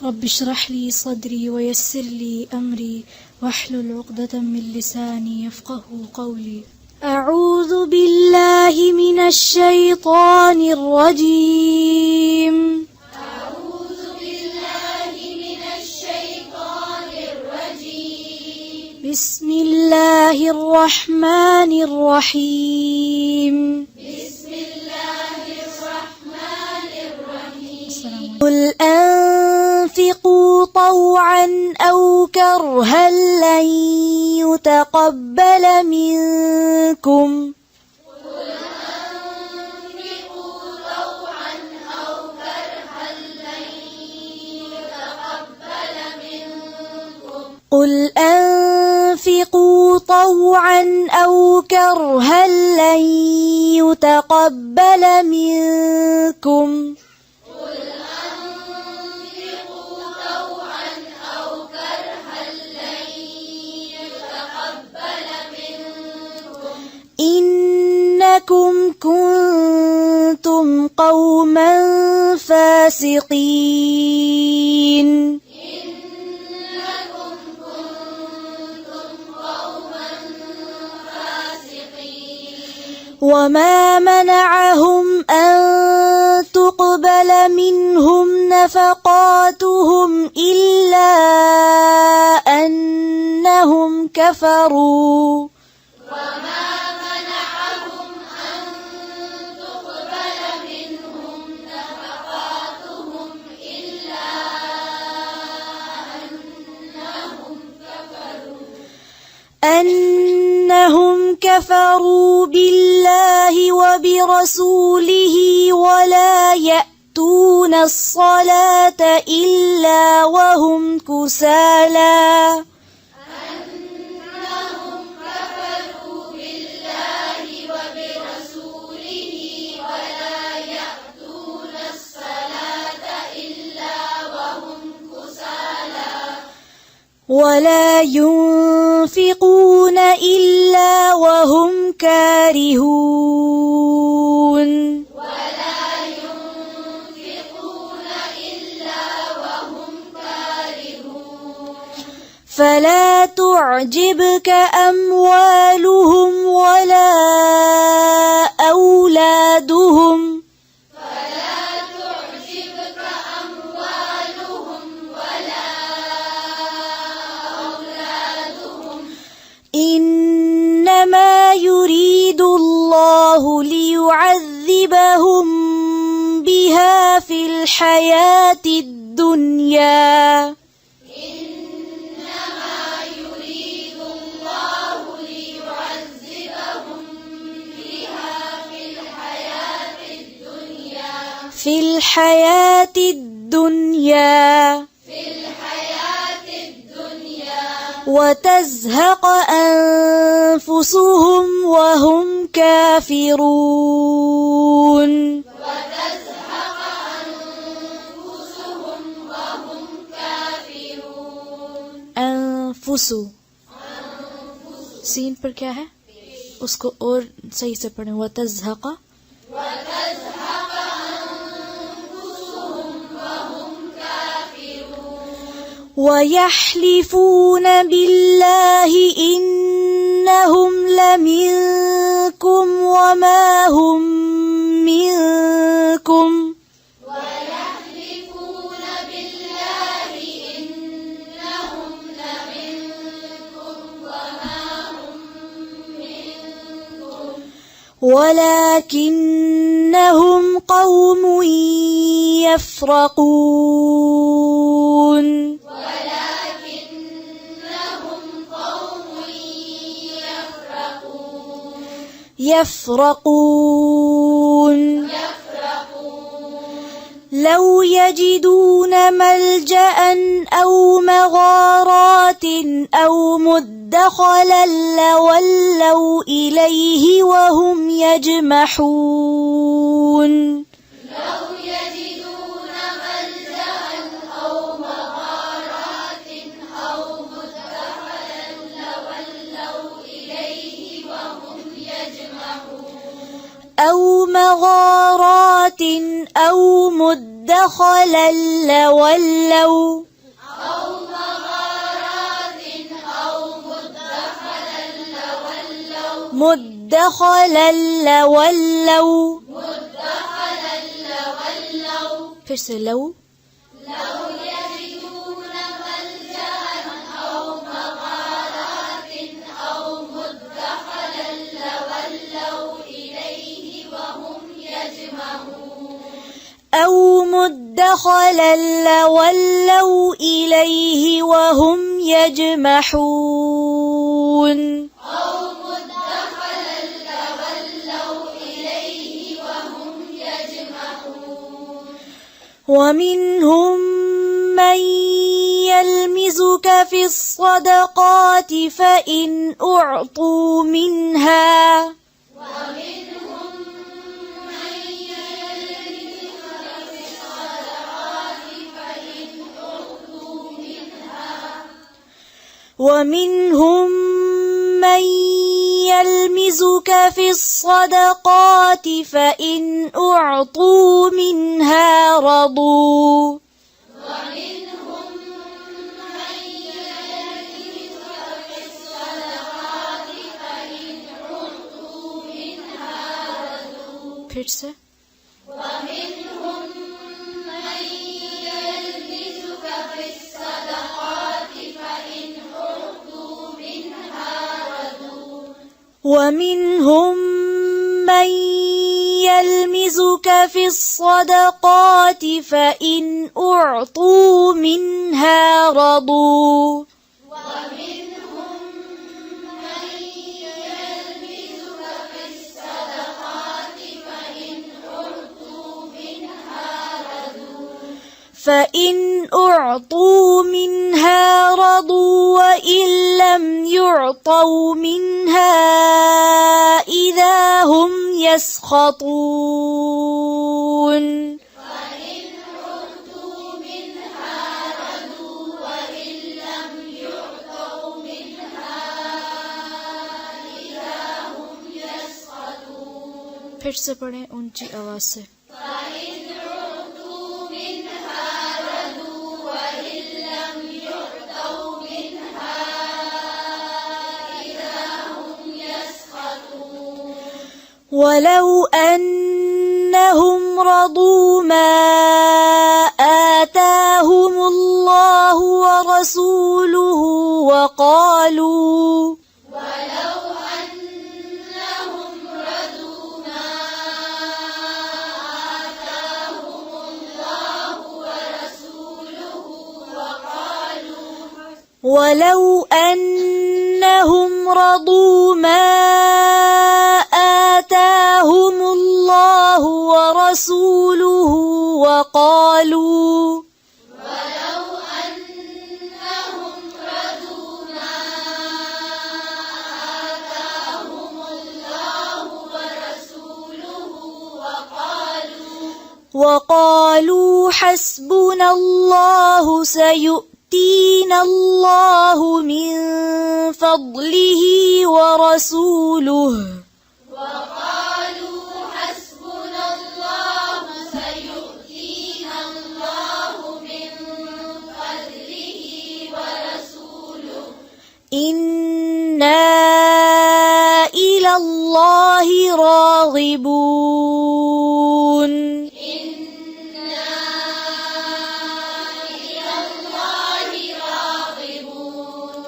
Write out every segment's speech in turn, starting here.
رب اشرح لي صدري ويسر لي أمري واحلل عقدة من لساني يفقه قولي. أعوذ بالله من الشيطان الرجيم. أعوذ بالله من الشيطان الرجيم. بسم الله الرحمن الرحيم. بسم الله الرحمن الرحيم. قل أنفقوا طوعا أو كرها لن يتقبل منكم قل أنفقوا طوعا أو كرها لن يتقبل منكم. قل أنفقوا طوعا أو كرها لن يتقبل منكم قل أنفقوا طوعا أو كرها لن يتقبل منكم. إنكم كنتم قوما فاسقين. إنكم كنتم قوما فاسقين. وما منعهم أن تقبل منهم نفقاتهم إلا أنهم كفروا وما منعهم أن تقبل منهم نفقاتهم إلا أنهم كفروا بالله وبرسوله ولا يأتون الصلاة إلا وهم كسالى. أنهم كفروا بالله وبرسوله ولا يأتون الصلاة إلا وهم كسالى. ولا ينفقون إلا وهم كارهون. ولا ينفقون إلا وهم كارهون. فلا تعجبك أموالهم ولا أولادهم فلا تعجبك أموالهم ولا أولادهم. إنما يريد الله ليعذبهم بها في الحياة الدنيا إنما يريد الله ليعذبهم بها في الحياة الدنيا وتزهق أنفسهم وهم كافرون. وتزهق أنفسهم وهم كافرون. أنفس सीन पर क्या है उसको और सही से पढ़ें. वतज़हक़ وتزهق أنفسهم وهم كافرون. ويحلفون بالله إنهم لمنكم وما هم منكم ويحلفون بالله إنهم لمنكم وما هم منكم ولكنهم قوم يفرقون. ولكنهم قوم يفرقون. لو يجدون ملجأ أو مغارات أو مدخلا لولوا إليه وهم يجمحون. لو يجدون ملجأ أو مغارات أو مدخلا لولوا إليه وهم يجمحون. أو مغارات أو مدخلا مدخلا لولوا أو مغارات أو مدخلا لولوا مدخلا لولوا مدخلا لولوا फिर से लव لو يجدون ملجأ أو مغارات أو مدخلا لولوا إليه وهم يجمحون أو مدخلا لولوا إليه وهم يجمحون أو مدخلا لولوا إليه وهم يجمحون ومنهم من يلمزك في الصدقات فإن أعطوا منها ومنهم من يلمزك في الصدقات فإن أعطوا منها ومنهم من يلمزك في الصدقات فإن أعطوا منها رضوا ومنهم من يلمزك في الصدقات فإن أعطوا منها رضوا फिर से ومنهم من يلمزك في الصدقات فإن أعطوا منها رضوا ومنهم من يلمزك في الصدقات فإن أعطوا منها رضوا ومنهم من يلمزك في الصدقات فإن أعطوا منها رضوا فإن أعطوا منها رضوا وإن لم يعطوا منها إذا هم يسخطون فإن أعطوا منها رضوا وإن لم يعطوا منها إذا هم يسخطون फिर से पढ़ें ऊंची आवाज से فإن أعطوا منها رضوا وإن لم يعطوا منها إذا هم يسخطون ولو أنهم رضوا ما آتاهم الله ورسوله وقالوا ولو أنهم رضوا ما آتاهم الله ورسوله ولو أنهم رضوا ما آتاهم الله ورسوله وقالوا ولو أنهم رضوا ما آتاهم الله ورسوله وقالوا حسبنا الله سيؤتينا الله من فضله ورسوله وقالوا حسبنا الله سيؤتينا الله من فضله ورسوله إنا إلى الله راغبون إنا إلى الله راغبون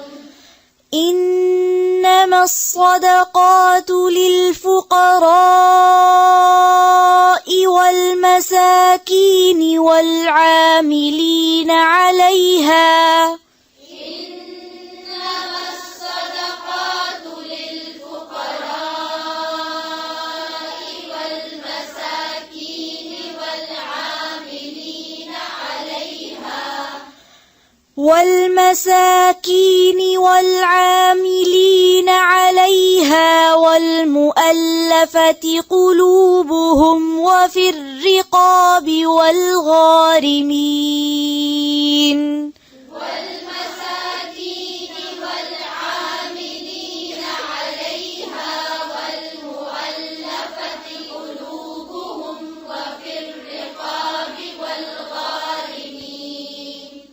إنما الصدقات للفقراء والمساكين والعاملين عليها إنما الصدقات للفقراء والمساكين والعاملين عليها والمؤلفة قلوبهم وفي الرقاب والغارمين والمساكين والعاملين عليها والمؤلفة قلوبهم وفي الرقاب والغارمين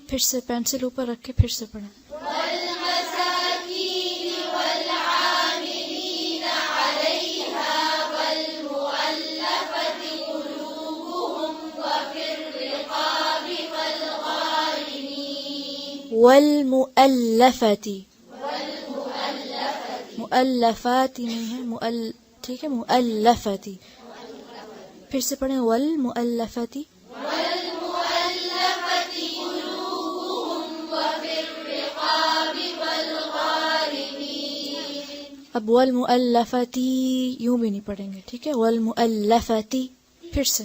फिर से पेंसिल ऊपर रख के फिर से पढ़ें। वल्मसाकीन वल्आमिलीन अलैहा वल्मुअल्लफति कुलूबुहुम वफिर रिक़ाबि वल्गारिमीन। वल्मुअल्लफति, मुअल्लफाती नहीं है, ठीक है, मुअल्लफती। फिर से पढ़ें, वल्मुअल्लफती अब वल्मुअल्लफती यूं भी नहीं पढ़ेंगे, ठीक है, वल्मुअल्लफती। फिर से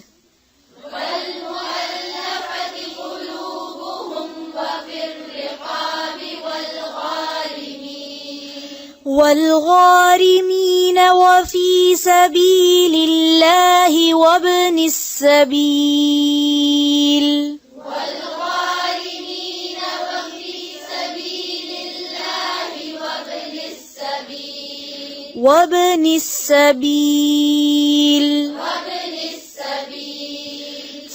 वल्गारिमीन वफी सबीलिल्लाहि वब्नि सबील। वब्नि सबील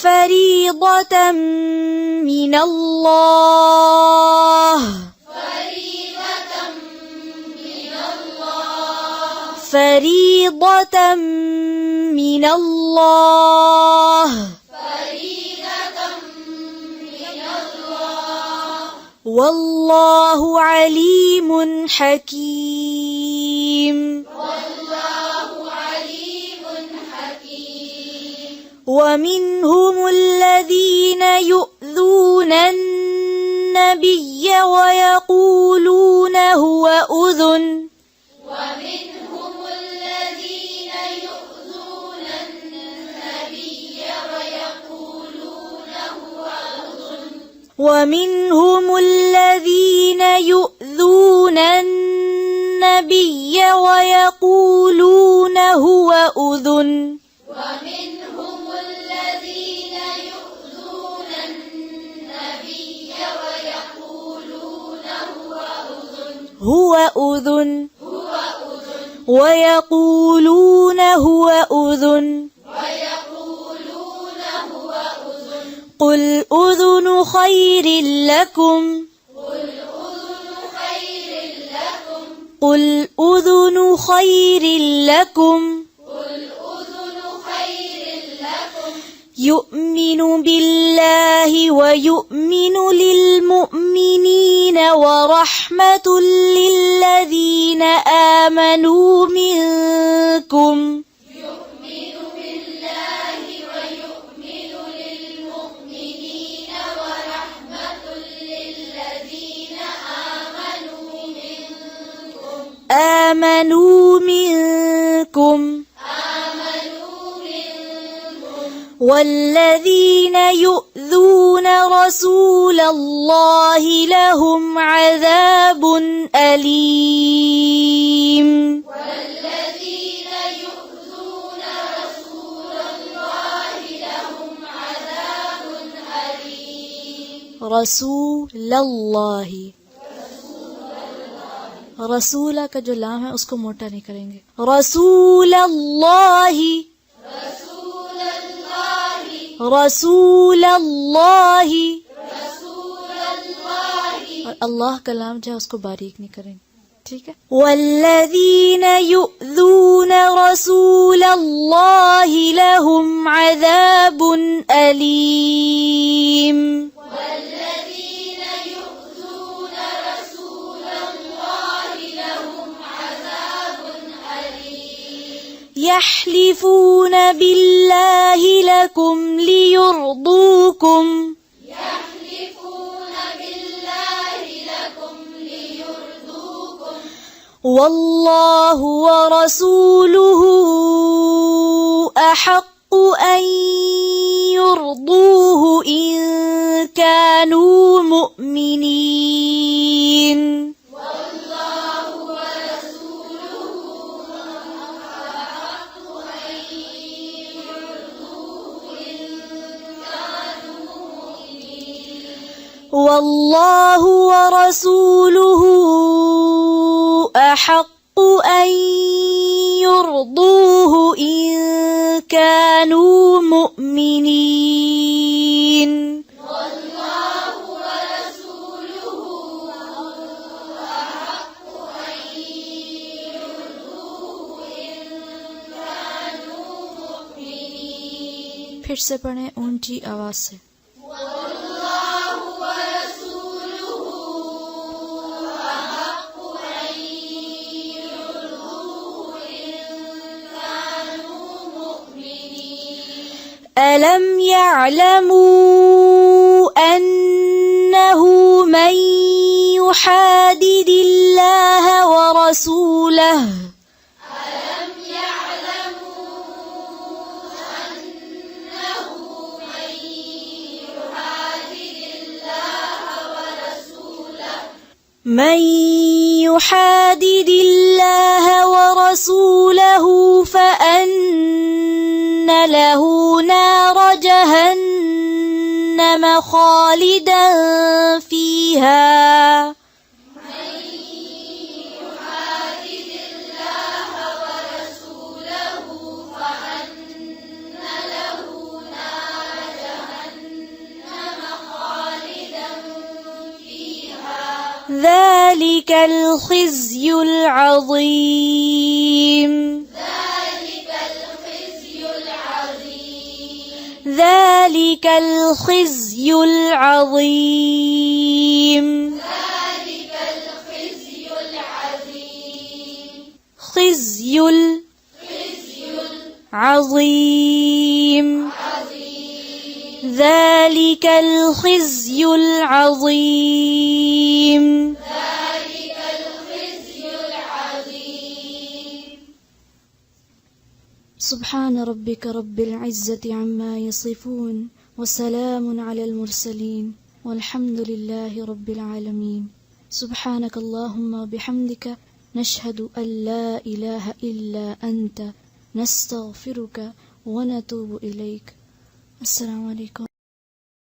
फरीदतम मिनल्लाह। फरीदतम मिनल्लाह वल्लाहु अलीमुन हकीम। वमिन्हुमुल्लज़ीन यु'ज़ून अन्नबिय्य वयक़ूलून हुवा उज़ुन। ومنهم الذين يؤذون النبي ويقولون هو أذن هو أذن ويقولون هو أذن قل أذن خير لكم قل أذن خير لكم يؤمن بالله ويؤمن للمؤمنين ورحمة للذين آمنوا منكم آمنوا منكم والذين يؤذون رسول الله لهم عذاب أليم والذين يؤذون رسول الله لهم عذاب أليم رسول الله रसूला का जो लाम है उसको मोटा नहीं करेंगे। रसूल अल्लाही रसूल अल्लाही और अल्लाह का लाम जो है उसको बारीक नहीं करेंगे, ठीक है। वल्लज़ीन युज़ून रसूल अल्लाही लहुम अज़ाबुन अलीम يحلفون بالله لكم ليرضوكم والله ورسوله أحق أن يرضوه إن كانوا مؤمنين والله ورسوله أحق أن يرضوه إن كانوا مؤمنين والله ورسوله फिर से पढ़ें ऊंची आवाज से। ألم يعلموا أنه من يحادد الله ورسوله من يحادد الله ورسوله فأن له نار جهنم خالدا فيها ذلك الخزي العظيم ذلك الخزي العظيم خزي العظيم ذلك الخزي العظيم سبحان ربك رب العزة عما يصفون وسلام على المرسلين والحمد لله رب العالمين. سبحانك اللهم وبحمدك نشهد أن لا إله إلا أنت نستغفرك ونتوب إليك. السلام عليكم.